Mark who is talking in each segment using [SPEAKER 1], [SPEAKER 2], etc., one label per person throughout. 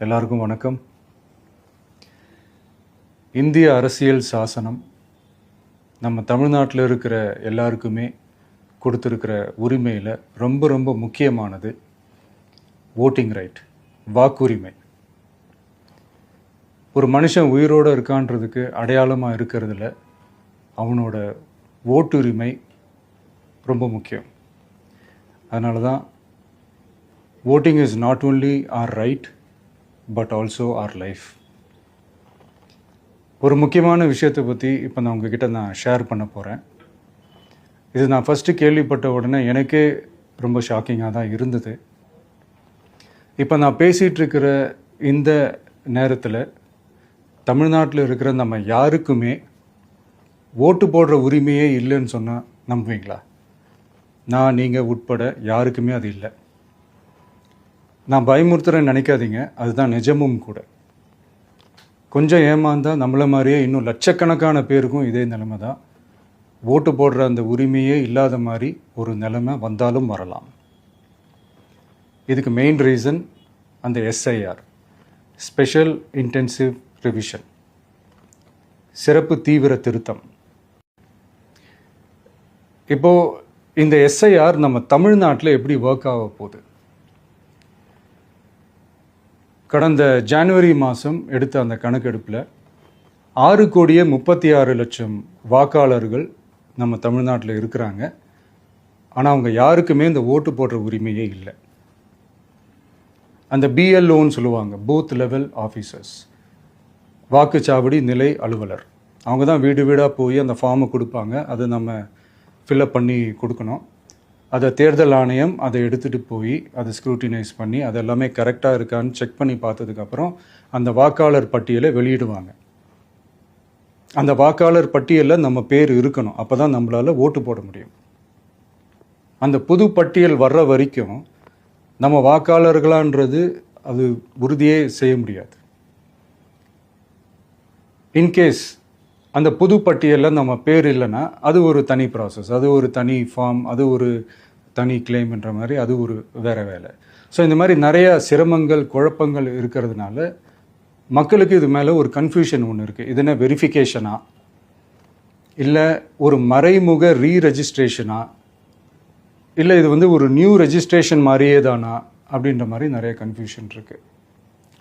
[SPEAKER 1] எல்லாருக்கும் வணக்கம். இந்திய அரசியல் சாசனம் நம்ம தமிழ்நாட்டில் இருக்கிற எல்லாருக்குமே கொடுத்துருக்கிற உரிமையில் ரொம்ப ரொம்ப முக்கியமானது ஓட்டிங் ரைட், வாக்குரிமை. ஒரு மனுஷன் உயிரோடு இருக்கான்றதுக்கு அடையாளமாக இருக்கிறதுல அவனோட ஓட்டுரிமை ரொம்ப முக்கியம். அதனால தான் voting is not only our right but also our life. ஒரு முக்கியமான விஷயத்தை பற்றி இப்போ நான் உங்ககிட்ட ஷேர் பண்ண போகிறேன். இது நான் ஃபஸ்ட்டு கேள்விப்பட்ட உடனே எனக்கே ரொம்ப ஷாக்கிங்காக தான் இருந்தது. இப்போ நான் பேசிகிட்டு இருக்கிற இந்த நேரத்தில் தமிழ்நாட்டில் இருக்கிற நம்ம யாருக்குமே ஓட்டு போடுற உரிமையே இல்லைன்னு சொன்னால் நம்புவீங்களா? நான் நீங்கள் உட்பட யாருக்குமே அது இல்லை. நான் பயமுறுத்துறேன்னு நினைக்காதீங்க, அதுதான் நிஜமும் கூட. கொஞ்சம் ஏமாந்தால் நம்மளை மாதிரியே இன்னும் லட்சக்கணக்கான பேருக்கும் இதே நிலைமை தான். ஓட்டு போடுற அந்த உரிமையே இல்லாத மாதிரி ஒரு நிலைமை வந்தாலும் வரலாம். இதுக்கு மெயின் ரீசன் அந்த எஸ்ஐஆர், ஸ்பெஷல் இன்டென்சிவ் ரிவிஷன், சிறப்பு தீவிர திருத்தம். இப்போது இந்த எஸ்ஐஆர் நம்ம தமிழ்நாட்டில் எப்படி ஒர்க் ஆக போகுது? கடந்த ஜனவரி மாதம் எடுத்த அந்த கணக்கெடுப்பில் 6,36,00,000 வாக்காளர்கள் நம்ம தமிழ்நாட்டில் இருக்கிறாங்க. ஆனால் அவங்க யாருக்குமே இந்த ஓட்டு போடுற உரிமையே இல்லை. அந்த பிஎல்ஓன்னு சொல்லுவாங்க, பூத் லெவல் ஆஃபீஸர்ஸ், வாக்குச்சாவடி நிலை அலுவலர். அவங்க தான் வீடு வீடாக போய் அந்த ஃபார்மை கொடுப்பாங்க. அதை நம்ம ஃபில்அப் பண்ணி கொடுக்கணும். அதை தேர்தல் ஆணையம் அதை எடுத்துகிட்டு போய் அதை ஸ்க்ரூட்டினைஸ் பண்ணி அது எல்லாமே கரெக்டாக இருக்கான்னு செக் பண்ணி பார்த்ததுக்கப்புறம் அந்த வாக்காளர் பட்டியலை வெளியிடுவாங்க. அந்த வாக்காளர் பட்டியலில் நம்ம பேர் இருக்கணும், அப்போ தான் நம்மளால் ஓட்டு போட முடியும். அந்த புது பட்டியல் வர்ற வரைக்கும் நம்ம வாக்காளர்களான்றது அது உறுதியே செய்ய முடியாது. இன்கேஸ் அந்த புது பட்டியலில் நம்ம பேர் இல்லைன்னா அது ஒரு தனி ப்ராசஸ், அது ஒரு தனி ஃபார்ம், அது ஒரு தனி கிளைம்ன்ற மாதிரி அது ஒரு வேறு வேலை. ஸோ இந்த மாதிரி நிறையா சிரமங்கள் குழப்பங்கள் இருக்கிறதுனால மக்களுக்கு இது மேலே ஒரு கன்ஃபியூஷன் ஒன்று இருக்குது. இது என்ன வெரிஃபிகேஷனா இல்லை ஒரு மறைமுக ரீரெஜிஸ்ட்ரேஷனா இல்லை இது ஒரு நியூ ரெஜிஸ்ட்ரேஷன் மாதிரியே தானா அப்படின்ற மாதிரி நிறைய கன்ஃபியூஷன் இருக்குது.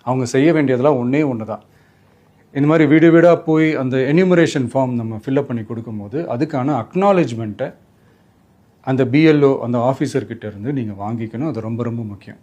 [SPEAKER 1] அவங்க செய்ய வேண்டியதெல்லாம் ஒன்று தான். இந்த மாதிரி வீடு வீடாக போய் அந்த என்யூமரேஷன் ஃபார்ம் நம்ம ஃபில்அப் பண்ணி கொடுக்கும்போது அதுக்கான அக்னாலேஜ்மெண்ட்டை அந்த பிஎல்ஓ அந்த ஆஃபீஸர்கிட்ட இருந்து நீங்கள் வாங்கிக்கணும். அது ரொம்ப ரொம்ப முக்கியம்.